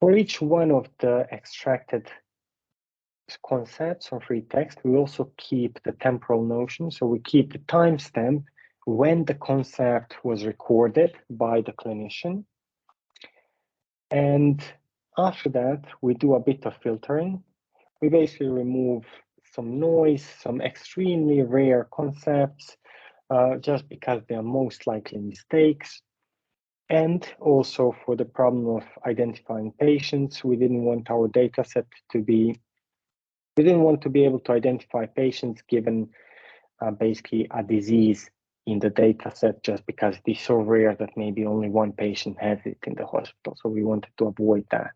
For each one of the extracted concepts or free text, we also keep the temporal notion. So we keep the timestamp when the concept was recorded by the clinician. And after that, we do a bit of filtering. We basically remove some noise, some extremely rare concepts, just because they are most likely mistakes. And also for the problem of identifying patients, we didn't want our data set to be, we didn't want to be able to identify patients given basically a disease in the data set just because it is so rare that maybe only one patient has it in the hospital. So we wanted to avoid that.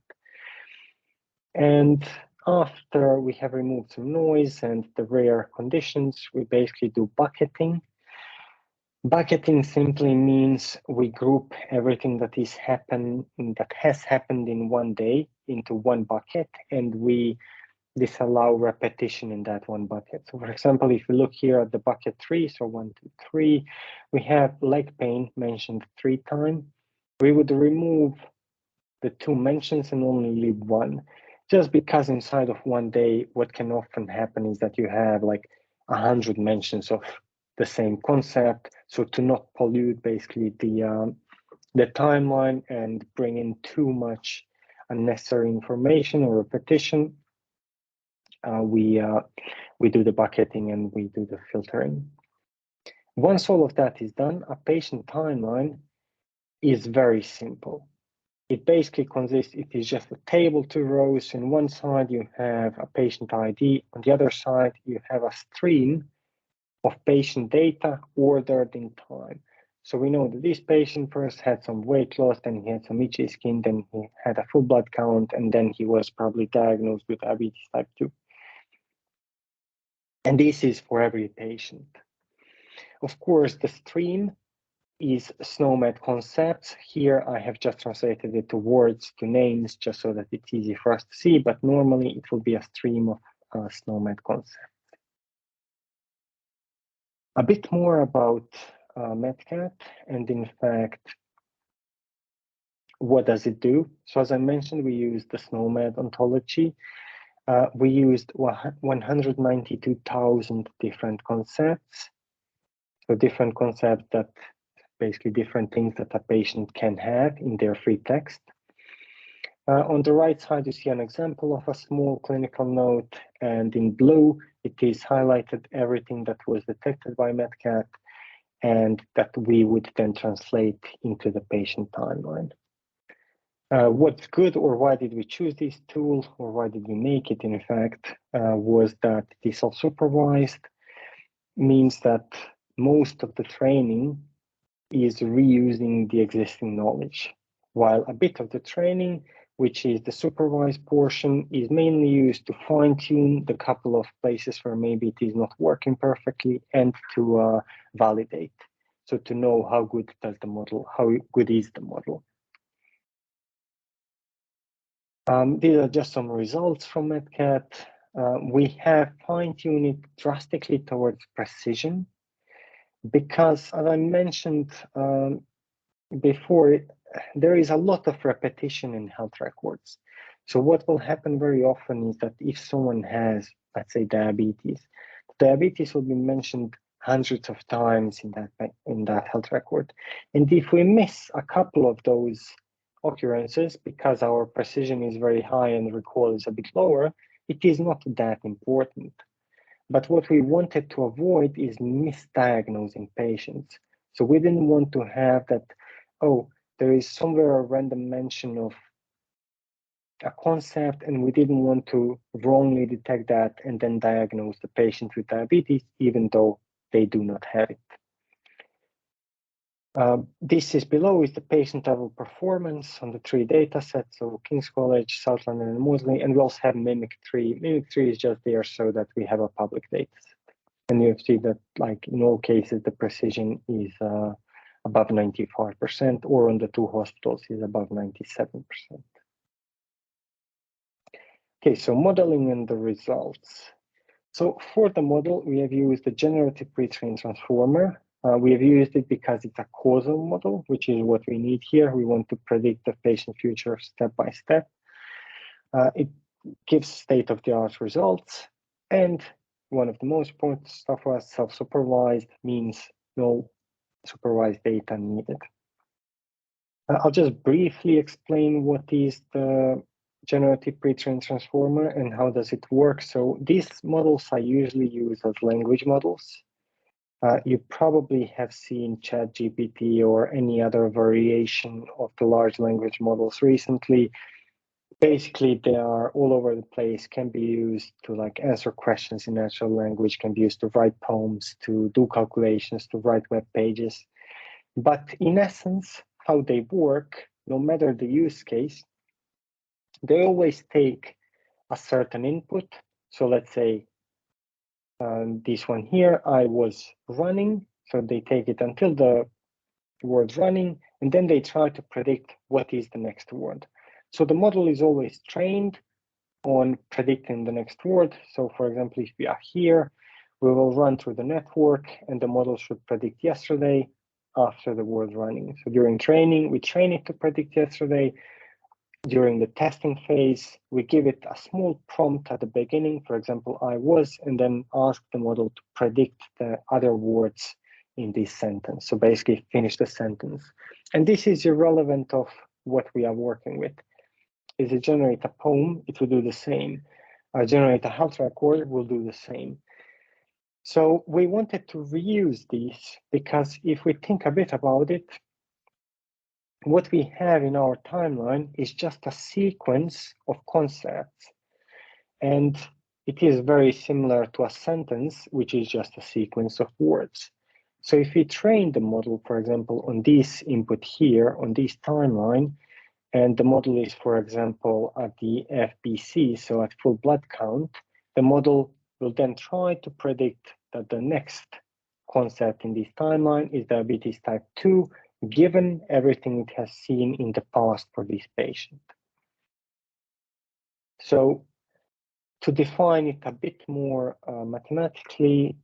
And after we have removed some noise and the rare conditions, we basically do bucketing. Bucketing simply means we group everything that has happened in one day into one bucket, and we disallow repetition in that one bucket. So for example, if you look here at the bucket 3, so 1, 2, 3, we have leg pain mentioned 3 times. We would remove the 2 mentions and only leave 1, just because inside of one day, what can often happen is that you have like 100 mentions of the same concept. So to not pollute basically the timeline and bring in too much unnecessary information or repetition, we do the bucketing and we do the filtering. Once all of that is done, a patient timeline is very simple. It basically consists, it is just a table, 2 rows. On one side, you have a patient ID. On the other side, you have a stream of patient data ordered in time. So we know that this patient first had some weight loss, then he had some itchy skin, then he had a full blood count, and then he was probably diagnosed with diabetes type 2. And this is for every patient. Of course, the stream is SNOMED concepts. Here I have just translated it to words, to names, just so that it's easy for us to see, but normally it will be a stream of SNOMED concepts. A bit more about MedCat, and in fact, what does it do? So as I mentioned, we used the SNOMED ontology. We used 192,000 different concepts. So different concepts that basically different things that a patient can have in their free text. On the right side, you see an example of a small clinical note, and in blue, it is highlighted everything that was detected by MedCat and that we would then translate into the patient timeline. What's good, or why did we choose this tool, or why did we make it, in fact, was that it is self-supervised, means that most of the training is reusing the existing knowledge, while a bit of the training, which is the supervised portion, is mainly used to fine-tune the couple of places where maybe it is not working perfectly and to validate. So to know how good does the model, how good is the model. These are just some results from MedCat. We have fine-tuned it drastically towards precision because, as I mentioned before, there is a lot of repetition in health records. So what will happen very often is that if someone has, let's say, diabetes will be mentioned hundreds of times in that health record. And if we miss a couple of those occurrences because our precision is very high and recall is a bit lower, it is not that important. But what we wanted to avoid is misdiagnosing patients. So we didn't want to have that, oh, there is somewhere a random mention of a concept and we didn't want to wrongly detect that and then diagnose the patient with diabetes, even though they do not have it. This is below is the patient level performance on the 3 data sets, so King's College, South London, and Moseley, and we also have MIMIC3. MIMIC3 is just there so that we have a public data set. And you see that, like in all cases, the precision is above 95%, or on the 2 hospitals is above 97%. Okay, so modeling and the results. So for the model, we have used the generative pre-trained transformer. We have used it because it's a causal model, which is what we need here. We want to predict the patient future step by step. It gives state-of-the-art results, and one of the most important stuff was self-supervised, means no supervised data needed. I'll just briefly explain what is the generative pre-trained transformer and how does it work. So these models are usually used as language models. You probably have seen ChatGPT or any other variation of the large language models recently. Basically, they are all over the place, can be used to like answer questions in natural language, can be used to write poems, to do calculations, to write web pages. But in essence, how they work, no matter the use case, they always take a certain input. So let's say this one here, I was running. So they take it until the word running, and then they try to predict what is the next word. So the model is always trained on predicting the next word. So for example, if we are here, we will run through the network and the model should predict yesterday after the word running. So during training, we train it to predict yesterday. During the testing phase, we give it a small prompt at the beginning, for example, I was, and then ask the model to predict the other words in this sentence. So basically finish the sentence. And this is irrelevant of what we are working with. If it generate a poem, it will do the same. Generate a health record will do the same. So we wanted to reuse these because if we think a bit about it, what we have in our timeline is just a sequence of concepts. And it is very similar to a sentence, which is just a sequence of words. So if we train the model, for example, on this input here, on this timeline, and the model is, for example, at the FBC, so at full blood count, the model will then try to predict that the next concept in this timeline is diabetes type 2, given everything it has seen in the past for this patient. So to define it a bit more mathematically,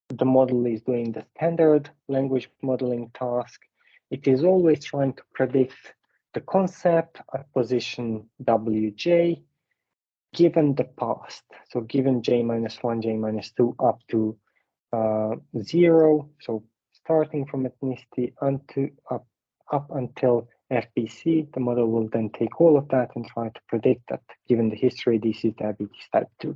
the model is doing the standard language modeling task. It is always trying to predict the concept at position wj, given the past. So given j-1, j-2 up to 0. So starting from ethnicity up until FBC, the model will then take all of that and try to predict that given the history, this is diabetes type 2.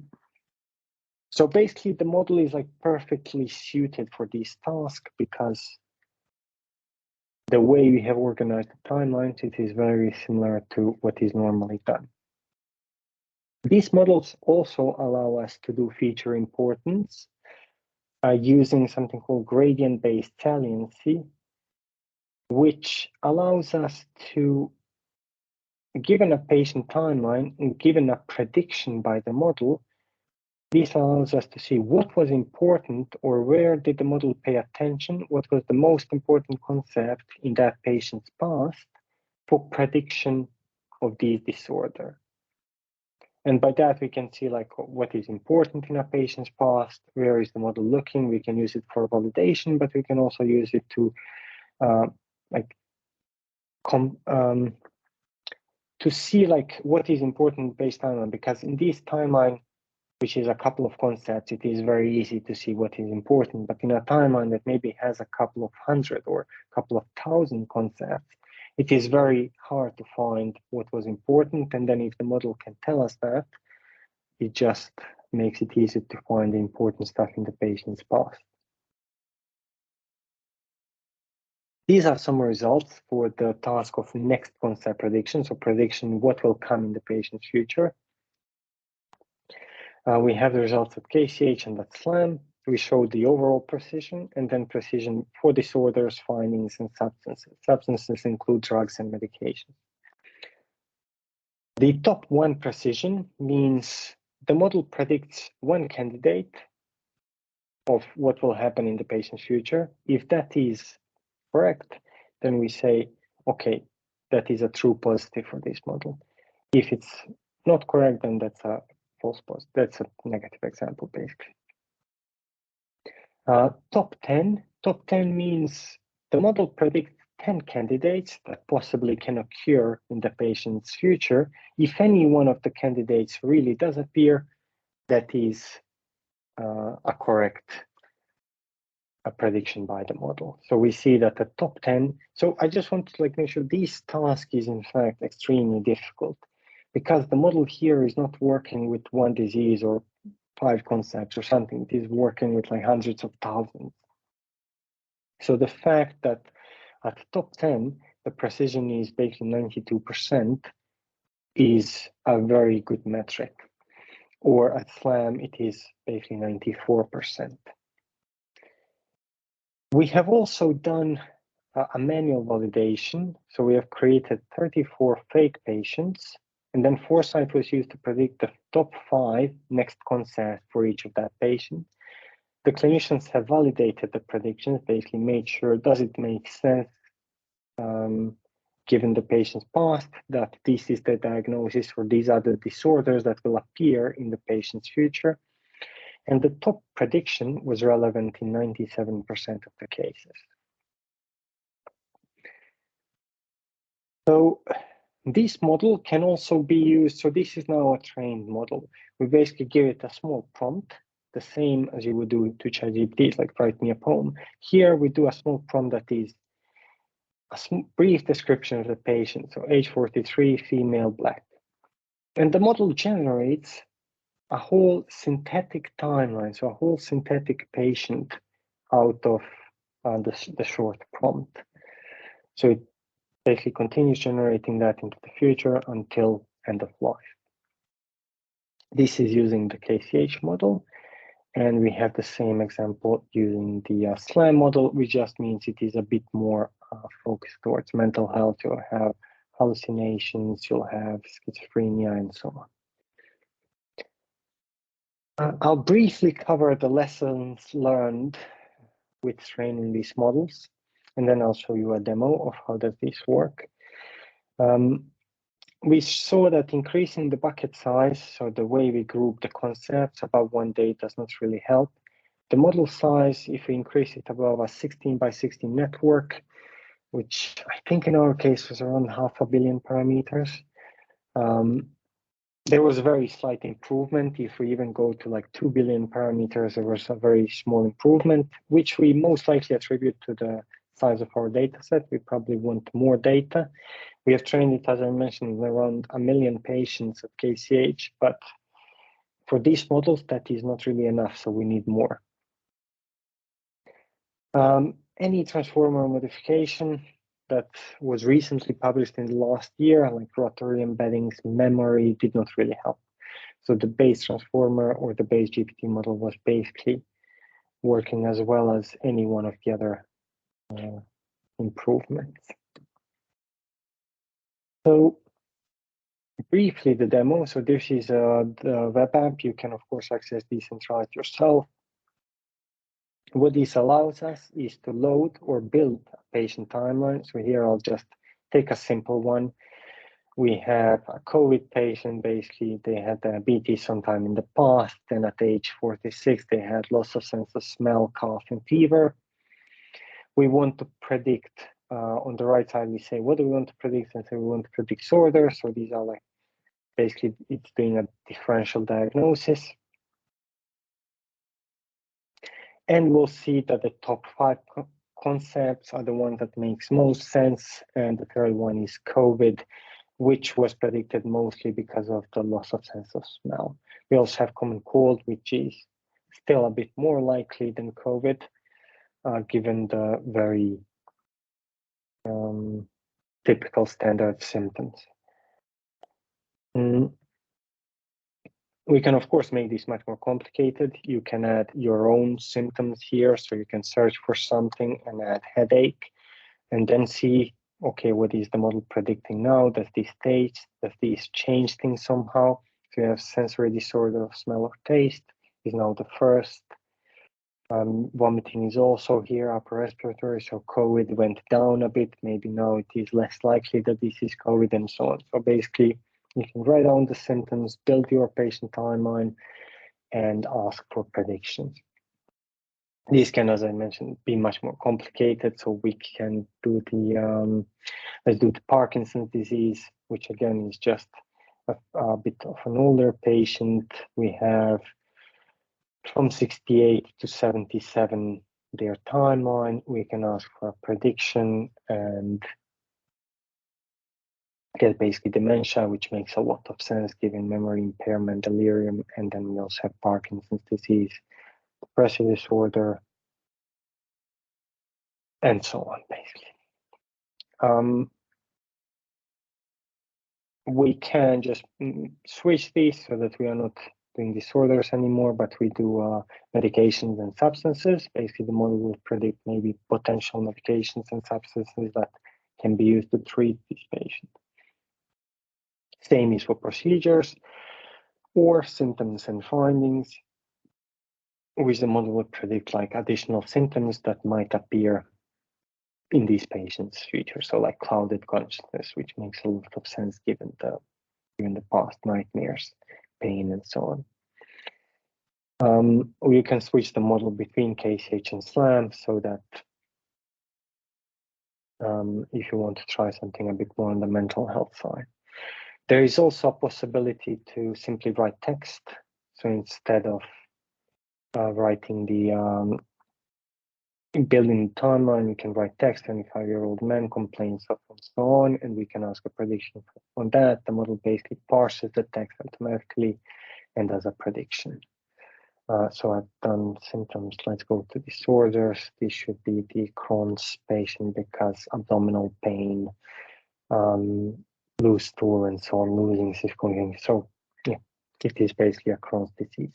So basically the model is like perfectly suited for this task because the way we have organized the timelines, it is very similar to what is normally done. These models also allow us to do feature importance using something called gradient-based saliency, which allows us to, given a patient timeline and given a prediction by the model, this allows us to see what was important or where did the model pay attention, what was the most important concept in that patient's past for prediction of this disorder. And by that, we can see like what is important in a patient's past, where is the model looking. We can use it for validation, but we can also use it to to see like what is important based timeline, because in this timeline, which is a couple of concepts, it is very easy to see what is important. But in a timeline that maybe has a couple of hundred or a couple of thousand concepts, it is very hard to find what was important. And then if the model can tell us that, it just makes it easy to find the important stuff in the patient's past. These are some results for the task of next concept prediction. So prediction, what will come in the patient's future. We have the results at KCH and at SLAM. We showed the overall precision and then precision for disorders, findings, and substances. Substances include drugs and medications. The top 1 precision means the model predicts one candidate of what will happen in the patient's future. If that is correct, then we say, okay, that is a true positive for this model. If it's not correct, then that's a false positive. That's a negative example, basically. Top 10 means the model predicts 10 candidates that possibly can occur in the patient's future. If any one of the candidates really does appear, that is a correct prediction by the model. So we see that the top 10, so I just want to make sure this task is in fact extremely difficult, because the model here is not working with one disease or 5 concepts or something. It is working with hundreds of thousands. So the fact that at the top 10, the precision is basically 92% is a very good metric. Or at SLAM, it is basically 94%. We have also done a manual validation. So we have created 34 fake patients, and then Foresight was used to predict the top 5 next concepts for each of that patient. The clinicians have validated the predictions, basically made sure, does it make sense, given the patient's past, that this is the diagnosis or these are the disorders that will appear in the patient's future. And the top prediction was relevant in 97% of the cases. So this model can also be used. So this is now a trained model. We basically give it a small prompt, the same as you would do to ChatGPT, like write me a poem. Here we do a small prompt that is a brief description of the patient. So age 43, female, Black. And the model generates a whole synthetic timeline, so a whole synthetic patient out of the short prompt. So it basically continues generating that into the future until end of life. This is using the KCH model, and we have the same example using the SLAM model, which just means it is a bit more focused towards mental health. You'll have hallucinations, you'll have schizophrenia, and so on. I'll briefly cover the lessons learned with training these models, and then I'll show you a demo of how does this work. We saw that increasing the bucket size, so the way we group the concepts above one day, does not really help. The model size, if we increase it above a 16 by 16 network, which I think in our case was around 500 million parameters, there was a very slight improvement. If we even go to 2 billion parameters, there was a very small improvement, which we most likely attribute to the size of our data set. We probably want more data. We have trained it, as I mentioned, around 1 million patients at KCH, but for these models, that is not really enough, so we need more. Any transformer modification that was recently published in the last year, like rotary embeddings, memory, did not really help. So the base transformer or the base GPT model was basically working as well as any one of the other improvements. So briefly, the demo. So this is the web app. You can, of course, access this and try it yourself. What this allows us is to load or build a patient timeline. So here I'll just take a simple one. We have a COVID patient. Basically, they had diabetes sometime in the past, and at age 46, they had loss of sense of smell, cough, and fever. We want to predict, on the right side, we say, what do we want to predict? And so we want to predict disorders. So these are basically, it's doing a differential diagnosis. And we'll see that the top 5 concepts are the ones that makes most sense. And the third one is COVID, which was predicted mostly because of the loss of sense of smell. We also have common cold, which is still a bit more likely than COVID, given the very typical standard symptoms. We can, of course, make this much more complicated. You can add your own symptoms here. So you can search for something and add headache and then see, okay, what is the model predicting now? Does this change things somehow? So you have sensory disorder of smell or taste is now the first. Vomiting is also here, upper respiratory. So COVID went down a bit. Maybe now it is less likely that this is COVID and so on. So basically, you can write down the symptoms, build your patient timeline, and ask for predictions. These can, as I mentioned, be much more complicated. So we can do the, let's do the Parkinson's disease, which again is just a bit of an older patient. We have from 68 to 77 their timeline. We can ask for a prediction and get basically dementia, which makes a lot of sense given memory impairment, delirium, and then we also have Parkinson's disease, depressive disorder, and so on, basically. We can just switch these so that we are not doing disorders anymore, but we do medications and substances. Basically, the model will predict maybe potential medications and substances that can be used to treat this patient. Same is for procedures or symptoms and findings, which the model will predict like additional symptoms that might appear in these patients' future. So like clouded consciousness, which makes a lot of sense given the past nightmares, pain, and so on. We can switch the model between KCH and SLAM so that if you want to try something a bit more on the mental health side. There is also a possibility to simply write text. So instead of writing the building the timeline, we can write text, 25-year-old man complains of and so on, and we can ask a prediction on that. The model basically parses the text automatically and does a prediction. So I've done symptoms. Let's go to disorders. This should be the Crohn's patient because abdominal pain, loose stool, and so on, losing circulation. So yeah, it is basically a Crohn's disease.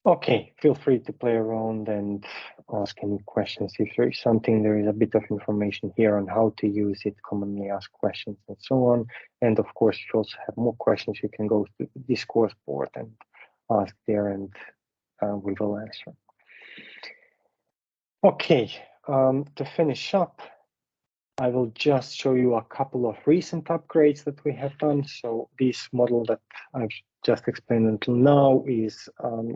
Okay, feel free to play around and ask any questions. If there is something, there is a bit of information here on how to use it, commonly asked questions, and so on. And of course, if you also have more questions, you can go to the discourse board and ask there, and we will answer. Okay, to finish up, I will just show you a couple of recent upgrades that we have done. So this model that I've just explained until now is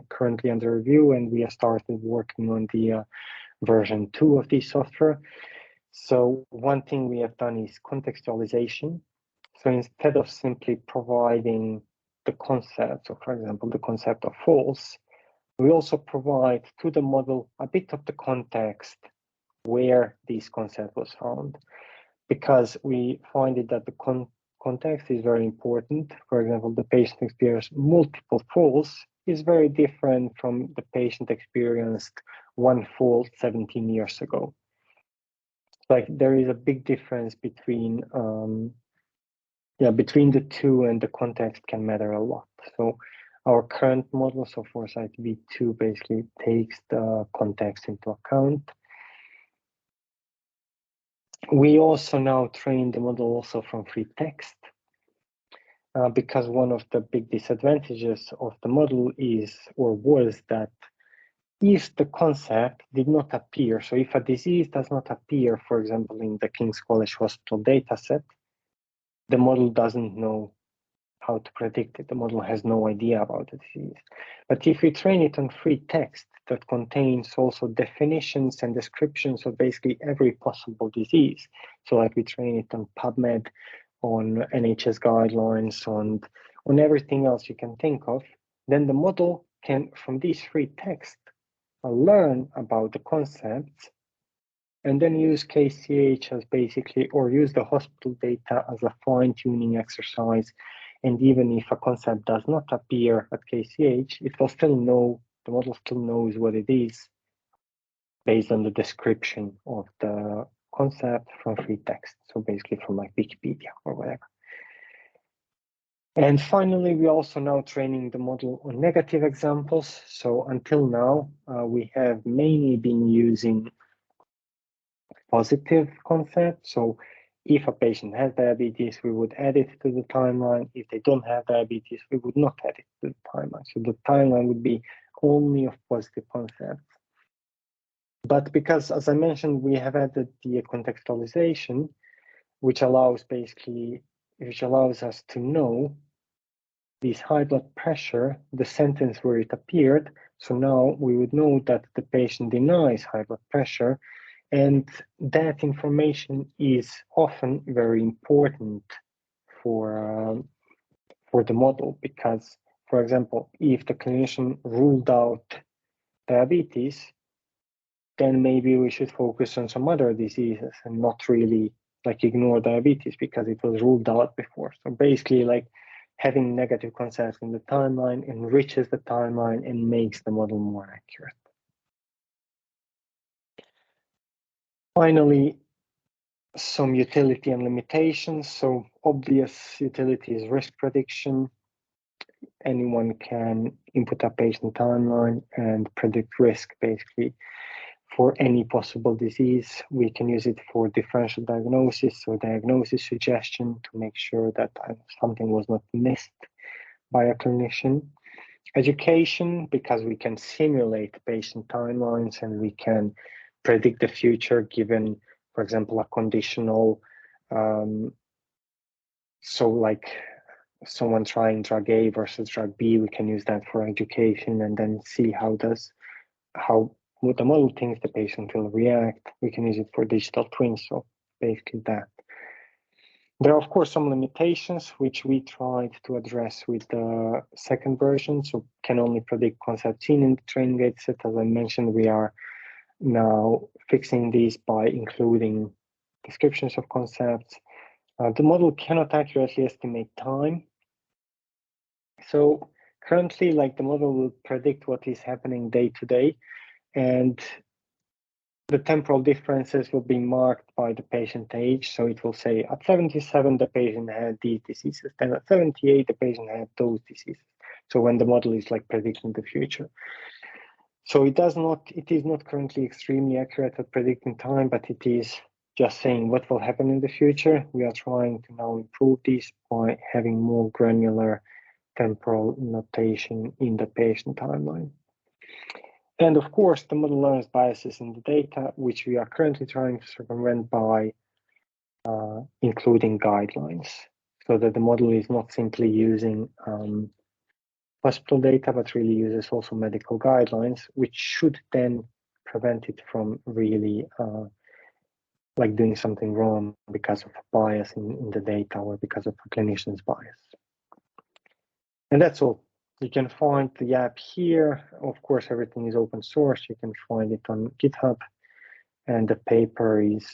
currently under review, and we have started working on the version 2 of this software. So one thing we have done is contextualization. So instead of simply providing the concept, so for example, the concept of false, we also provide to the model a bit of the context where this concept was found, because we find it that the context is very important. For example, the patient experienced multiple falls is very different from the patient experienced one fall 17 years ago. Like there is a big difference between between the two, and the context can matter a lot. So our current model, so Foresight V2, basically takes the context into account. We also now train the model also from free text, because one of the big disadvantages of the model is, or was, that if the concept did not appear, so if a disease does not appear, for example, in the King's College Hospital dataset, the model doesn't know how to predict it. The model has no idea about the disease. But if we train it on free text that contains also definitions and descriptions of basically every possible disease, so like we train it on PubMed, on NHS guidelines, on everything else you can think of, then the model can, from this free text, learn about the concepts and then use KCH as basically, or use the hospital data as a fine-tuning exercise. And even if a concept does not appear at KCH, it will still know, the model still knows what it is based on the description of the concept from free text. So basically from like Wikipedia or whatever. And finally, we're also now training the model on negative examples. So until now, we have mainly been using positive concept. So if a patient has diabetes, we would add it to the timeline. If they don't have diabetes, we would not add it to the timeline. So the timeline would be only of positive concepts. But because, as I mentioned, we have added the contextualization, which allows us to know this high blood pressure, the sentence where it appeared. So now we would know that the patient denies high blood pressure, and that information is often very important for the model, because, for example, if the clinician ruled out diabetes, then maybe we should focus on some other diseases and not really like ignore diabetes because it was ruled out before. So basically, like, having negative concepts in the timeline enriches the timeline and makes the model more accurate. Finally, some utility and limitations. So obvious utility is risk prediction. Anyone can input a patient timeline and predict risk basically for any possible disease. We can use it for differential diagnosis, so diagnosis suggestion to make sure that something was not missed by a clinician. Education, because we can simulate patient timelines and we can predict the future given, for example, a conditional, so like someone trying drug A versus drug B, we can use that for education and then see how what the model thinks the patient will react. We can use it for digital twins, so basically that. There are, of course, some limitations which we tried to address with the second version, so can only predict concepts seen in the training dataset. As I mentioned, we are now fixing these by including descriptions of concepts. The model cannot accurately estimate time. So currently, like, the model will predict what is happening day to day, and the temporal differences will be marked by the patient age. So it will say at 77, the patient had these diseases. Then at 78, the patient had those diseases. So when the model is like predicting the future. So it is not currently extremely accurate at predicting time, but it is just saying what will happen in the future. We are trying to now improve this by having more granular temporal notation in the patient timeline. And of course, the model learns biases in the data, which we are currently trying to circumvent by including guidelines, so that the model is not simply using hospital data, but really uses also medical guidelines, which should then prevent it from really like doing something wrong because of a bias in the data or because of a clinician's bias. And that's all. You can find the app here. Of course, everything is open source. You can find it on GitHub, and the paper is.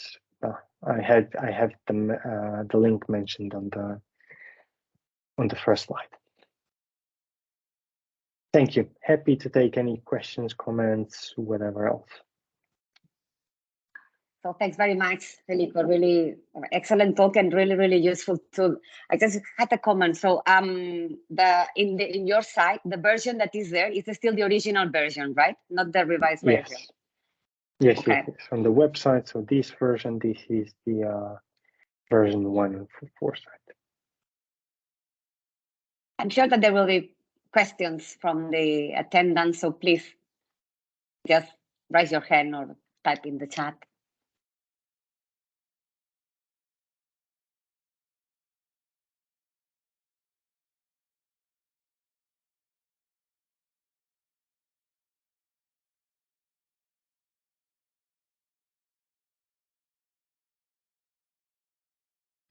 I have the link mentioned on the first slide. Thank you. Happy to take any questions, comments, whatever else. So thanks very much, Zeljko. Really excellent talk and really useful tool. I just had a comment. So in your site, the version that is there is still the original version, right? Not the revised version. Yes, okay. Yes. On the website. So this version, this is the version 1 of Foresight. I'm sure that there will be questions from the attendants, so please just raise your hand or type in the chat.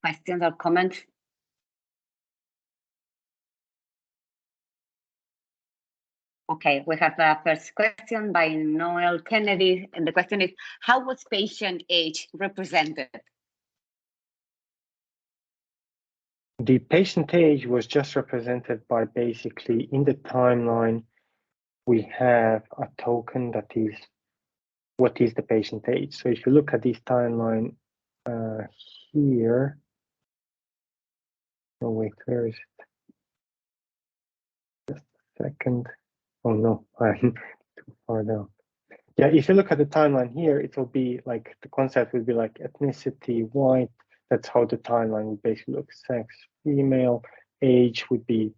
Questions or comments? Okay, we have the first question by Noel Kennedy, and the question is, how was patient age represented? The patient age was just represented by basically in the timeline, we have a token that is what is the patient age. So if you look at this timeline here, oh wait, where is it? Just a second. Oh no, I'm too far down. Yeah, if you look at the timeline here, it will be like the concept will be like ethnicity, white. That's how the timeline would basically look. Sex, female, age would be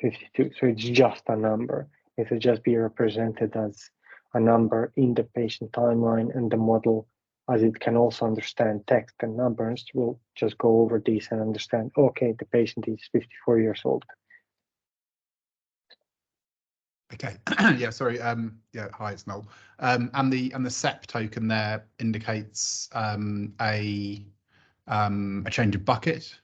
52. So it's just a number. It will just be represented as a number in the patient timeline, and the model, as it can also understand text and numbers, will just go over these and understand, okay, the patient is 54 years old. Okay. Yeah, sorry. Yeah, hi, it's Noel. And the SEP token there indicates a change of bucket.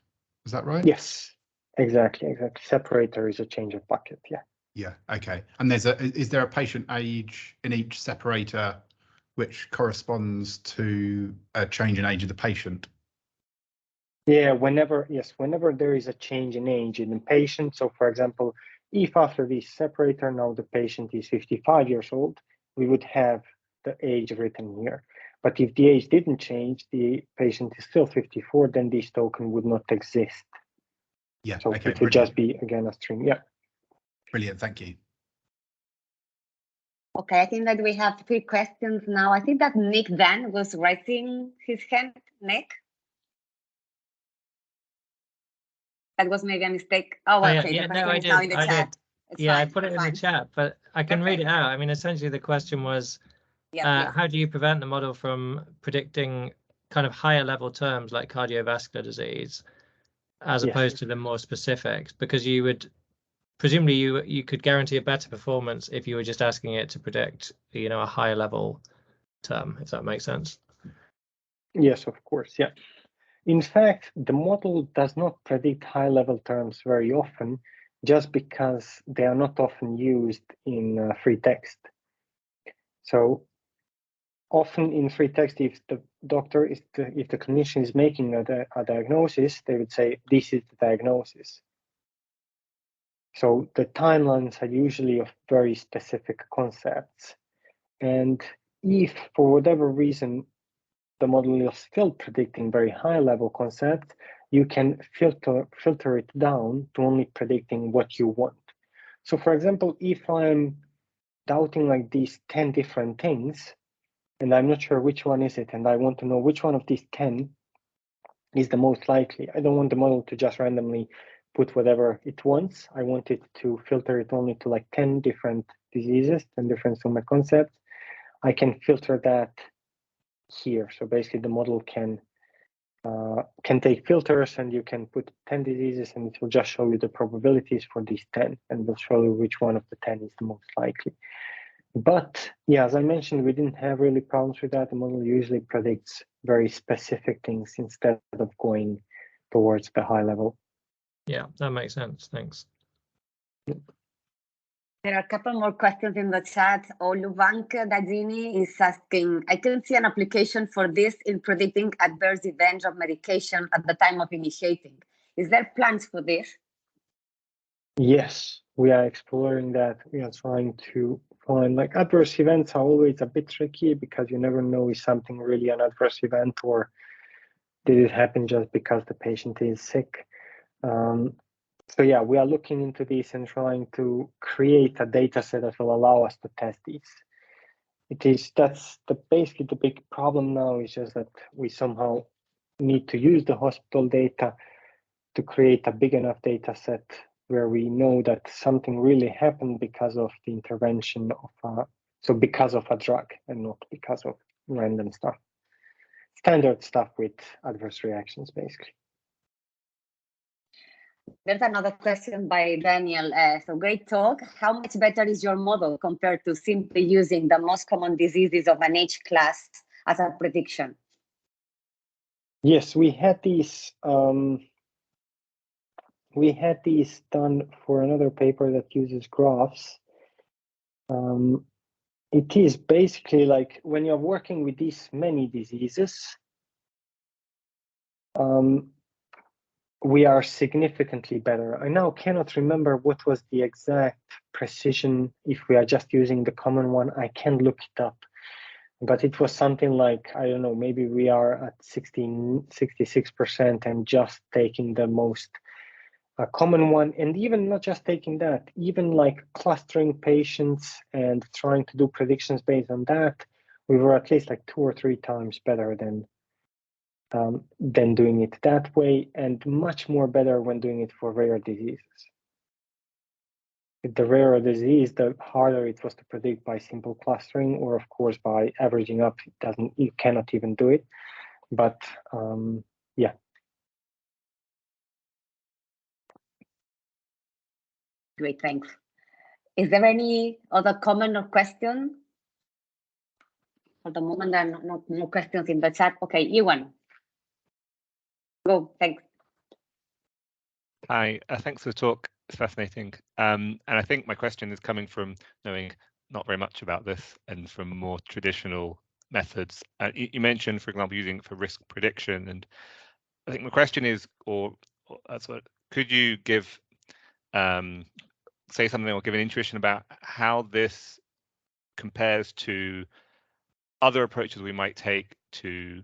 Is that right? Yes, exactly. Separator is a change of bucket. Yeah. Yeah. Okay. And is there a patient age in each separator which corresponds to a change in age of the patient? Yeah, whenever there is a change in age in the patient. So for example, if after this separator now the patient is 55 years old, we would have the age written here. But if the age didn't change, the patient is still 54, then this token would not exist. Yeah. So Okay. it would just be again a string. Yeah. Brilliant. Thank you. Okay, I think that we have 3 questions now. I think that Nick Dan was raising his hand. Nick? That was maybe a mistake. Oh, Oh, okay. yeah, The no, question I is now did. in the I chat. did. It's Yeah, fine, I put it in fine. the chat, but I can read it out. I mean, essentially the question was, Yeah, how do you prevent the model from predicting kind of higher level terms like cardiovascular disease, as opposed to the more specifics? Because you would presumably you could guarantee a better performance if you were just asking it to predict, you know, a higher level term, if that makes sense. Yes, of course. Yeah. In fact, the model does not predict high-level terms very often, just because they are not often used in free text. So often in free text, if the if the clinician is making a diagnosis, they would say, this is the diagnosis. So the timelines are usually of very specific concepts. And if for whatever reason the model is still predicting very high level concepts, you can filter it down to only predicting what you want. So for example, if I'm doubting like these 10 different things, and I'm not sure which one is it, and I want to know which one of these 10 is the most likely, I don't want the model to just randomly put whatever it wants. I want it to filter it only to like 10 different diseases, 10 different summa concepts. I can filter that here. So basically the model can take filters, and you can put 10 diseases and it will just show you the probabilities for these 10, and will show you which one of the 10 is the most likely. But yeah, as I mentioned, we didn't have really problems with that. The model usually predicts very specific things instead of going towards the high level. Yeah, that makes sense. Thanks. There are a couple more questions in the chat. Oluvanka Dajini is asking, I can see an application for this in predicting adverse events of medication at the time of initiating. Is there plans for this? Yes, we are exploring that. We are trying to find, like, adverse events are always a bit tricky because you never know is something really an adverse event or did it happen just because the patient is sick. So yeah, we are looking into this and trying to create a data set that will allow us to test these. That's basically the big problem now, is just that we somehow need to use the hospital data to create a big enough data set where we know that something really happened because of the intervention of because of a drug and not because of random stuff. Standard stuff with adverse reactions, basically. There's another question by Daniel. So great talk. How much better is your model compared to simply using the most common diseases of an age class as a prediction? Yes, we had these done for another paper that uses graphs. It is basically like when you're working with these many diseases, we are significantly better. I now cannot remember what was the exact precision if we are just using the common one. I can look it up, but it was something like, I don't know, maybe we are at 66% and just taking the most common one, and even not just taking that, even like clustering patients and trying to do predictions based on that, we were at least like 2 or 3 times better than doing it that way, and much more better when doing it for rare diseases. With the rarer disease, the harder it was to predict by simple clustering, or of course by averaging up. You cannot even do it. But yeah. Great, thanks. Is there any other comment or question? For the moment, there are no more questions in the chat. Okay, Ewan. Go, thanks. Hi, thanks for the talk. It's fascinating. And I think my question is coming from knowing not very much about this and from more traditional methods. You mentioned, for example, using it for risk prediction. And I think my question is, could you give, say something or give an intuition about how this compares to other approaches we might take to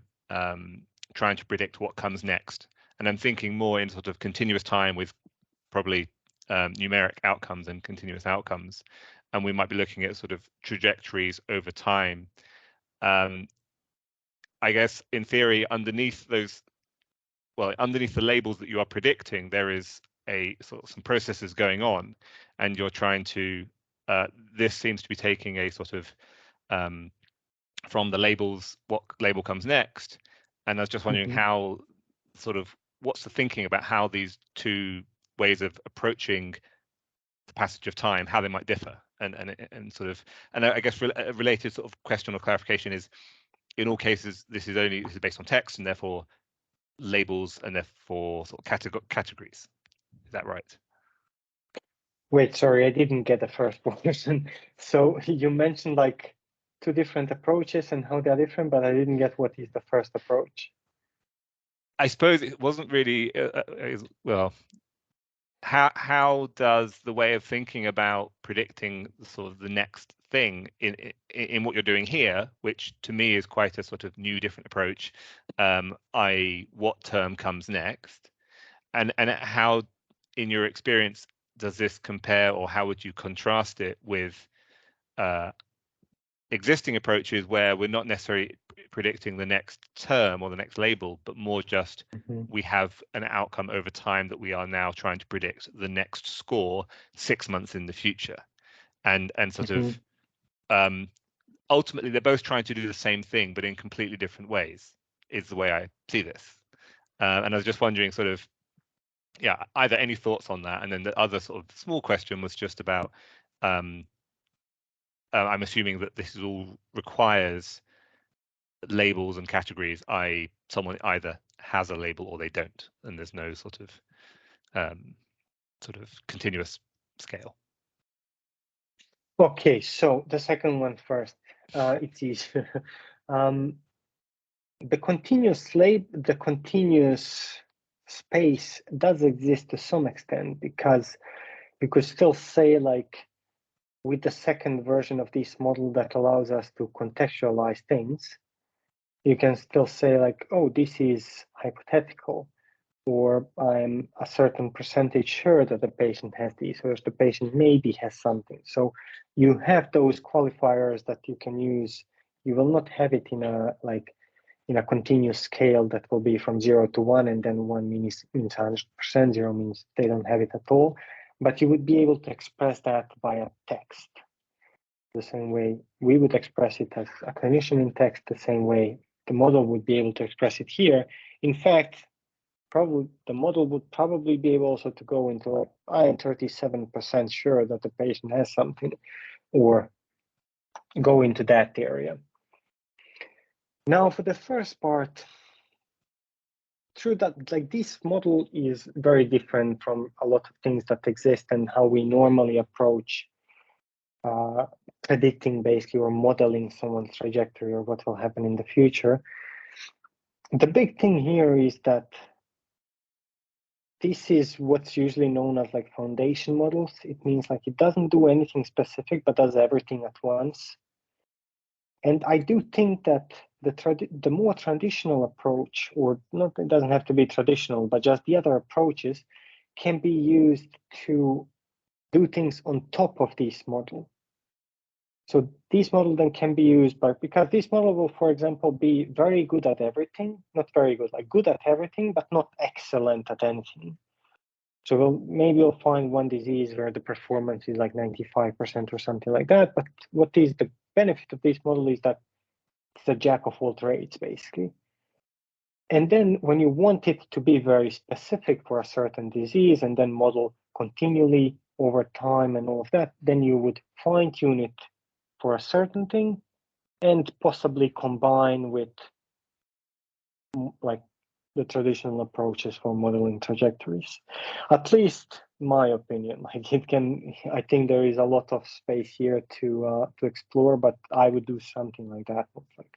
trying to predict what comes next? And I'm thinking more in sort of continuous time with probably numeric outcomes and continuous outcomes. And we might be looking at sort of trajectories over time. I guess in theory, underneath those, well, underneath the labels that you are predicting, there is a sort of some processes going on, and you're trying to, this seems to be taking a sort of from the labels, what label comes next. And I was just wondering how sort of, what's the thinking about how these two ways of approaching the passage of time, how they might differ, and sort of, and I guess a related sort of question or clarification is, in all cases, this is based on text and therefore labels and therefore sort of categories. Is that right? Wait, sorry, I didn't get the first question. So you mentioned like two different approaches and how they're different, but I didn't get what is the first approach. I suppose it wasn't really well. How does the way of thinking about predicting sort of the next thing in what you're doing here, which to me is quite a sort of new, different approach, i.e., what term comes next, and how, in your experience, does this compare, or how would you contrast it with existing approaches where we're not necessarily predicting the next term or the next label, but more just we have an outcome over time that we are now trying to predict the next score 6 months in the future, and sort of ultimately they're both trying to do the same thing but in completely different ways, is the way I see this. And I was just wondering sort of, yeah, either any thoughts on that, and then the other sort of small question was just about I'm assuming that this is all requires labels and categories, i.e., someone either has a label or they don't, and there's no sort of continuous scale. Okay, so the second one first. It's easier. The continuous space does exist to some extent, because you could still say, like, with the second version of this model that allows us to contextualize things, you can still say like, oh, this is hypothetical, or I'm a certain percentage sure that the patient has this, or the patient maybe has something. So you have those qualifiers that you can use. You will not have it in a continuous scale that will be from 0 to 1, and then 1 means 100%, 0 means they don't have it at all. But you would be able to express that via text, the same way we would express it as a clinician in text, the same way the model would be able to express it here. In fact, probably the model would probably be able also to go into like, I am 37% sure that the patient has something, or go into that area. Now for the first part, true that like this model is very different from a lot of things that exist and how we normally approach predicting basically, or modeling someone's trajectory or what will happen in the future. The big thing here is that this is what's usually known as like foundation models. It means like it doesn't do anything specific, but does everything at once. And I do think that the more traditional approach, or not, it doesn't have to be traditional, but just the other approaches can be used to do things on top of this model. So this model then can be used because this model will, for example, be very good at everything, not very good, like good at everything, but not excellent at anything. So maybe we'll find one disease where the performance is like 95% or something like that. But what is the benefit of this model is that it's a jack of all trades, basically. And then when you want it to be very specific for a certain disease and then model continually over time and all of that, then you would fine tune it for a certain thing and possibly combine with like the traditional approaches for modeling trajectories. At least my opinion. Like it can, I think there is a lot of space here to explore, but I would do something like that most likely.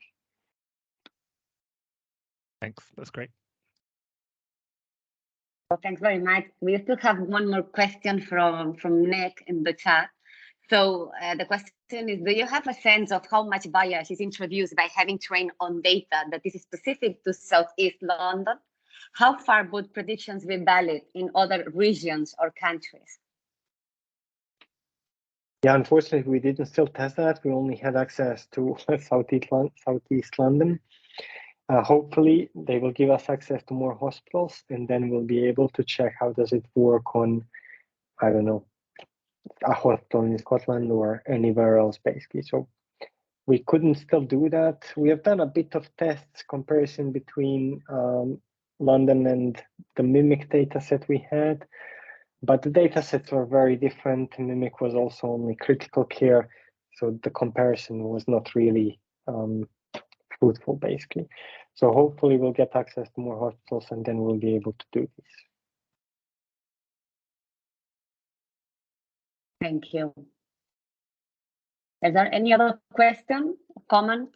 Thanks, that's great. Well, thanks very much. We still have one more question from Nick in the chat. So the question is, do you have a sense of how much bias is introduced by having trained on data that is specific to Southeast London? How far would predictions be valid in other regions or countries? Yeah, unfortunately, we didn't still test that. We only had access to Southeast London. Hopefully, they will give us access to more hospitals, and then we'll be able to check how does it work on, I don't know, a hospital in Scotland or anywhere else, basically. So we couldn't still do that. We have done a bit of tests comparison between London and the Mimic data set we had, but the data sets were very different. Mimic was also only critical care, so the comparison was not really fruitful, basically. So hopefully we'll get access to more hospitals and then we'll be able to do this. Thank you. Is there any other question, comment?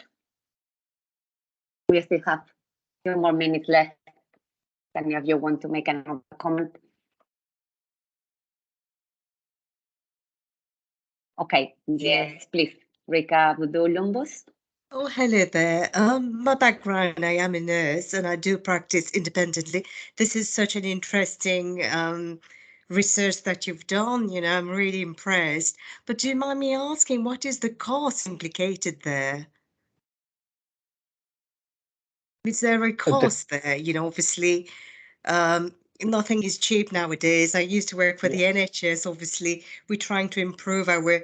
We still have a few more minutes left. Any of you want to make another comment? Okay, yes, please. Rika Budulumbus. Oh, hello there. My background, I am a nurse and I do practice independently. This is such an interesting research that you've done. You know, I'm really impressed. But do you mind me asking, what is the cost implicated there? Is there a cost there? You know, obviously, nothing is cheap nowadays. I used to work for the NHS. Obviously, we're trying to improve our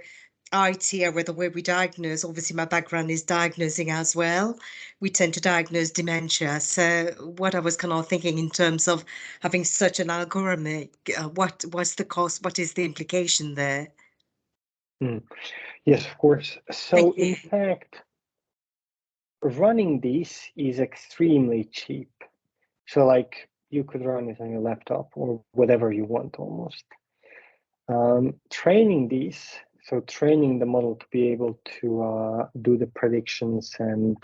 IT or the way we diagnose. Obviously, my background is diagnosing as well. We tend to diagnose dementia. So what I was kind of thinking in terms of having such an algorithm, what's the cost? What is the implication there? Yes, of course. So in fact, running this is extremely cheap. So like you could run it on your laptop or whatever you want almost. Training these, so training the model to be able to do the predictions and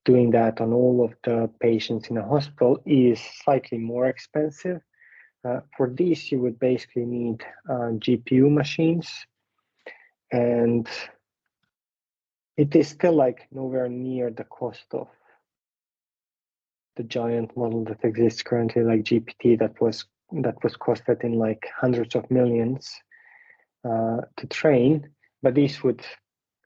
doing that on all of the patients in a hospital is slightly more expensive. For this, you would basically need GPU machines, and it is still like nowhere near the cost of the giant model that exists currently, like GPT, that was costed in like hundreds of millions to train. But this would,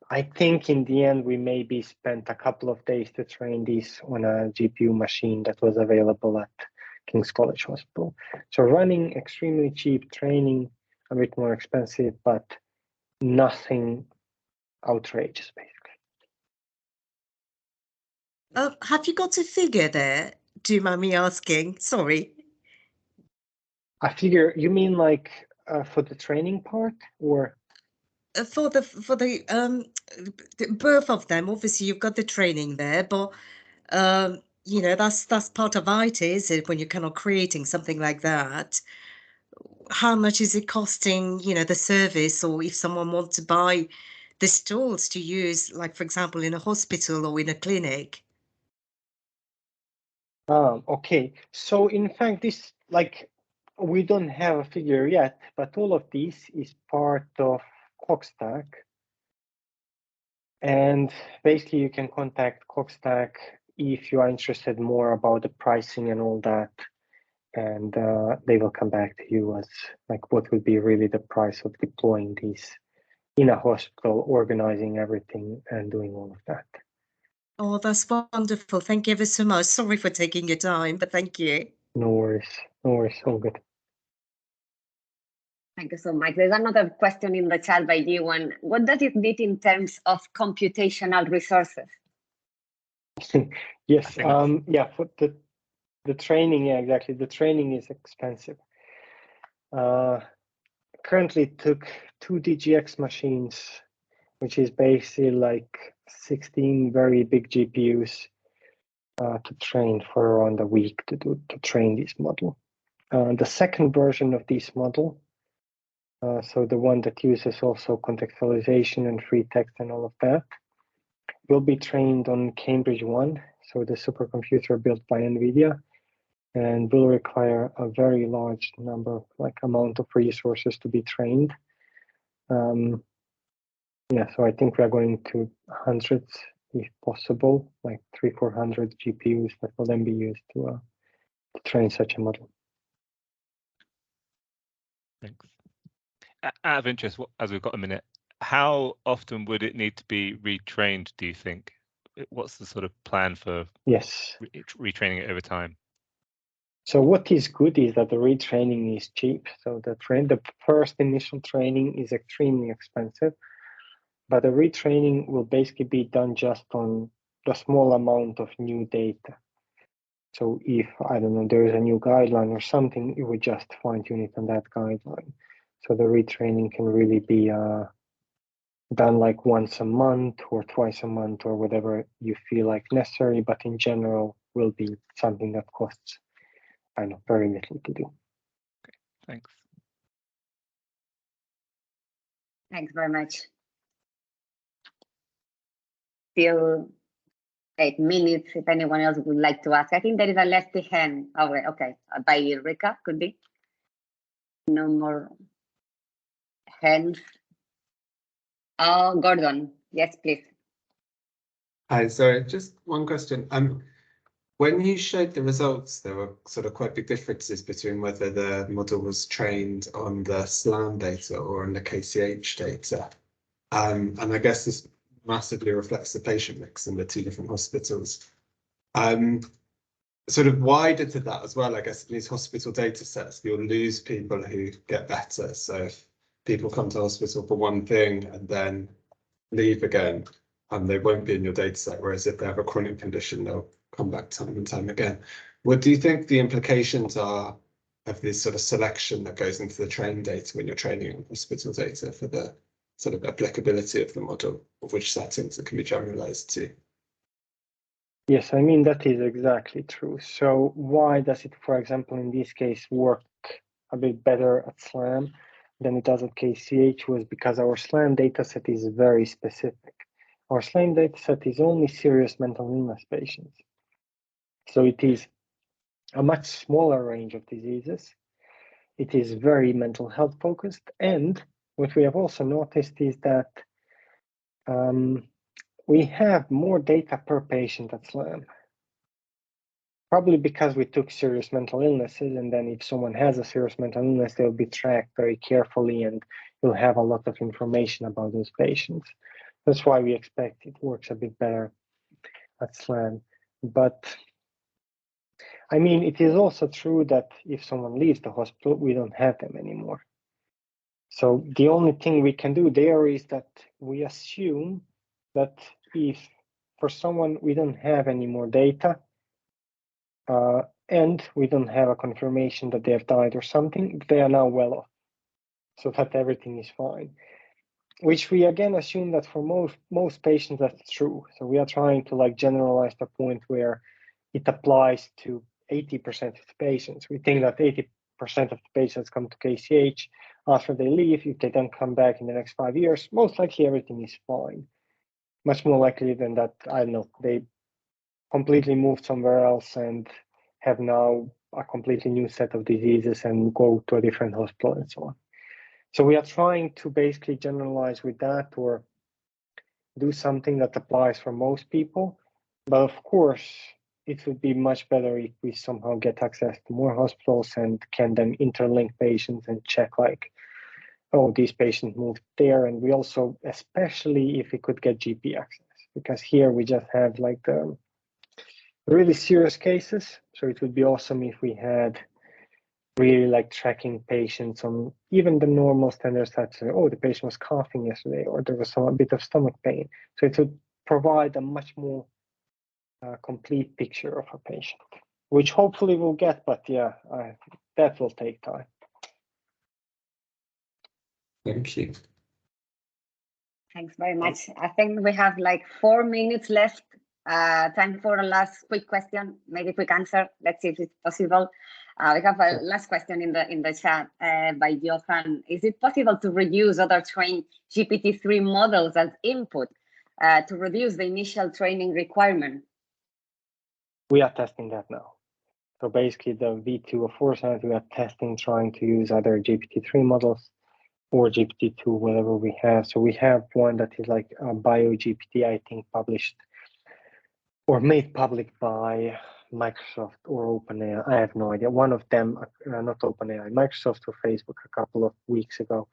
I think in the end, we maybe spent a couple of days to train this on a GPU machine that was available at King's College Hospital. So running extremely cheap, training a bit more expensive, but nothing outrageous, basically. Have you got a figure there? Do you mind me asking? Sorry. A figure, you mean like for the training part or? For the both of them, obviously you've got the training there, but you know, that's part of IT, is it, when you're kind of creating something like that? How much is it costing, you know, the service, or if someone wants to buy the tools to use, like for example, in a hospital or in a clinic? Okay. So in fact, this, like, we don't have a figure yet, but all of this is part of Cogstack. And basically you can contact Cogstack if you are interested more about the pricing and all that. And they will come back to you as like what would be really the price of deploying these in a hospital, organizing everything and doing all of that. Oh, that's wonderful. Thank you ever so much. Sorry for taking your time, but thank you. No worries. No worries. All good. Thank you so much. There's another question in the chat by Jiwan. What does it need in terms of computational resources? Yes. Yeah. For the training. Yeah, exactly. The training is expensive. currently took 2 DGX machines, which is basically like 16 very big GPUs to train for around a week to train this model. The second version of this model, so the one that uses also contextualization and free text and all of that, will be trained on Cambridge 1, so the supercomputer built by NVIDIA, and will require a very large number, like amount of resources to be trained. Yeah, so I think we are going to hundreds, if possible, like 300-400 GPUs that will then be used to train such a model. Thanks. Out of interest, as we've got a minute, how often would it need to be retrained, do you think? What's the sort of plan for retraining it over time? So what is good is that the retraining is cheap. So the first initial training is extremely expensive, but the retraining will basically be done just on the small amount of new data. So if, I don't know, there is a new guideline or something, you would just fine tune it on that guideline. So the retraining can really be done like once a month or twice a month or whatever you feel like necessary, but in general will be something that costs, I know, very little to do. Okay, thanks. Thanks very much. Still 8 minutes if anyone else would like to ask. I think there is a lefty hand. Oh, okay, by Rika, could be. No more hands. Oh, Gordon, yes, please. Hi, sorry, just one question. When you showed the results, there were sort of quite big differences between whether the model was trained on the SLAM data or on the KCH data. And I guess this massively reflects the patient mix in the 2 different hospitals. Sort of wider to that as well, I guess in these hospital data sets, you'll lose people who get better. So if people come to hospital for one thing and then leave again, and they won't be in your data set, whereas if they have a chronic condition, they'll come back time and time again. What do you think the implications are of this sort of selection that goes into the trained data when you're training on hospital data for the sort of applicability of the model, of which settings it can be generalized to? Yes, I mean, that is exactly true. So why does it, for example, in this case, work a bit better at SLAM than it does at KCH was because our SLAM dataset is very specific. Our SLAM dataset is only serious mental illness patients. So it is a much smaller range of diseases. It is very mental health focused. And what we have also noticed is that we have more data per patient at SLAM. Probably because we took serious mental illnesses, and then if someone has a serious mental illness, they'll be tracked very carefully and you'll have a lot of information about those patients. That's why we expect it works a bit better at SLAM. But I mean, it is also true that if someone leaves the hospital, we don't have them anymore. So the only thing we can do there is that we assume that if for someone we don't have any more data, and we don't have a confirmation that they have died or something, they are now well off, so that everything is fine. Which we again assume that for most patients that's true. So we are trying to like generalize the point where it applies to 80% of the patients. We think that 80% of the patients come to KCH after they leave. If they don't come back in the next 5 years, most likely everything is fine. Much more likely than that, I don't know, they completely moved somewhere else and have now a completely new set of diseases and go to a different hospital and so on. So we are trying to basically generalize with that or do something that applies for most people. But of course, it would be much better if we somehow get access to more hospitals and can then interlink patients and check like, oh, these patients moved there. And we also, especially if we could get GP access, because here we just have like the really serious cases. So it would be awesome if we had really like tracking patients on even the normal standards that say, oh, the patient was coughing yesterday, or there was a bit of stomach pain. So it would provide a much more complete picture of a patient, which hopefully we'll get, but yeah, that will take time. Thank you. Thanks very much. I think we have like 4 minutes left. Time for a last quick question, maybe quick answer. Let's see if it's possible. We have a last question in the chat by Johan. Is it possible to reuse other trained GPT-3 models as input to reduce the initial training requirement? We are testing that now. So basically the V2 of Foresight, we are testing, trying to use either GPT-3 models or GPT-2, whatever we have. So we have one that is like a BioGPT, I think, published or made public by Microsoft or OpenAI. I have no idea. One of them, not OpenAI, Microsoft or Facebook a couple of weeks ago.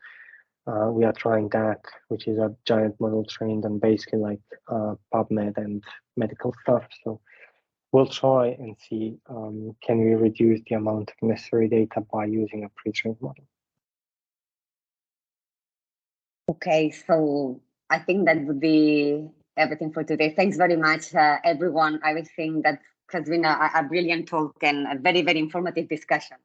We are trying that, which is a giant model trained on basically like PubMed and medical stuff. So we'll try and see, can we reduce the amount of necessary data by using a pre-trained model? Okay, so I think that would be everything for today. Thanks very much, everyone. I would think that has been a brilliant talk and a very, very informative discussion.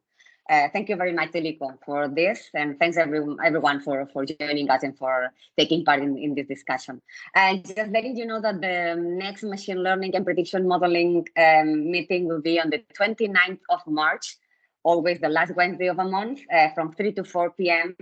Thank you very much, Zeljko, for this, and thanks everyone for joining us and for taking part in this discussion. And just letting you know that the next machine learning and prediction modeling meeting will be on the 29th of March, always the last Wednesday of a month, from 3 to 4 p.m.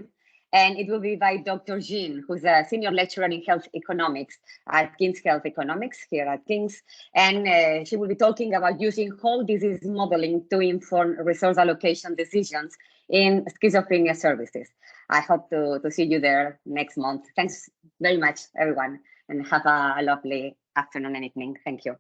And it will be by Dr. Jean, who's a senior lecturer in health economics at King's Health Economics here at King's. And she will be talking about using whole disease modeling to inform resource allocation decisions in schizophrenia services. I hope to see you there next month. Thanks very much, everyone, and have a lovely afternoon and evening. Thank you.